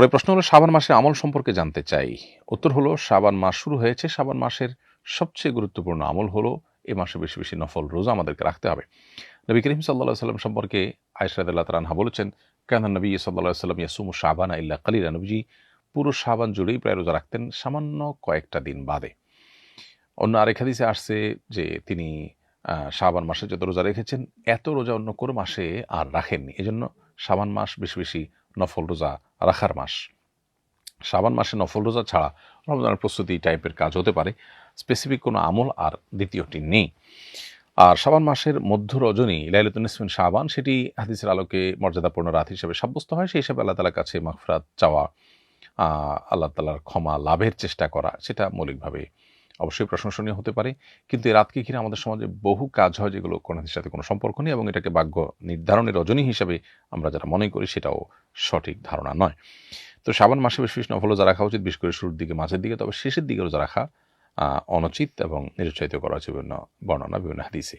পরের প্রশ্ন হলো শাবান মাসের আমল সম্পর্কে জানতে চাই। উত্তর হলো শাবান মাস শুরু হয়েছে। শাবান মাসের সবচেয়ে গুরুত্বপূর্ণ আমল হলো এ মাসে বেশি বেশি নফল রোজা আমাদেরকে রাখতে হবে। নবী করিম সাল্লাল্লাহু আলাইহি ওয়াসাল্লাম সম্পর্কে আয়েশা রাদিয়াল্লাহু তাআলা আনহা বলেছেন, কানা নবী সাল্লাল্লাহু আলাইহি ওয়াসাল্লাম ইয়াসুমু শাবানা ইল্লা কালিলা। নবীজি পুরো শাবান জুড়েই প্রায় রোজা রাখতেন, সামান্য কয়েকটা দিন বাদে। অন্য আরেক হাদিসে আসছে যে তিনি শাবান মাসে যত রোজা রেখেছেন এত রোজা অন্য কোনো মাসে আর রাখেননি। এজন্য শাবান মাস বেশি বেশি নফল রোজা রাখার মাস। শাবান মাসে নফল রোজা ছাড়া রমজানের প্রস্তুতি টাইপের কাজ হতে পারে, স্পেসিফিক কোনো আমল আর দ্বিতীয়টি নেই। আর শাবান মাসের মধ্য রজনী লাইলাতুন নিসফিন শাবান, সেটি হাদিসের আলোকে মর্যাদাপূর্ণ রাত হিসেবে সাব্যস্ত হয়। সেই হিসাবে আল্লাহ তাআলার কাছে মাগফিরাত চাওয়া, আল্লাহ তাআলার ক্ষমা লাভের চেষ্টা করা, সেটা মৌলিকভাবে অবশ্যই প্রশংসনীয় হতে পারে। কিন্তু এই রাতকে ঘিরে আমাদের সমাজে বহু কাজ হয় যেগুলো কোরআনের সাথে কোনো সম্পর্ক নেই, এবং এটাকে ভাগ্য নির্ধারণের রজনী হিসাবে আমরা যারা মনে করি সেটাও সঠিক ধারণা নয়। তো শাবান মাসে বেশি বেশি নফল রোজা রাখা উচিত, বিশেষ করে শুরুর দিকে, মাঝের দিকে। তবে শেষের দিকে রোজা রাখা অনুচিত এবং নিরুৎসাহিত করা হচ্ছে বিভিন্ন বর্ণনা, বিভিন্ন হাদিসে।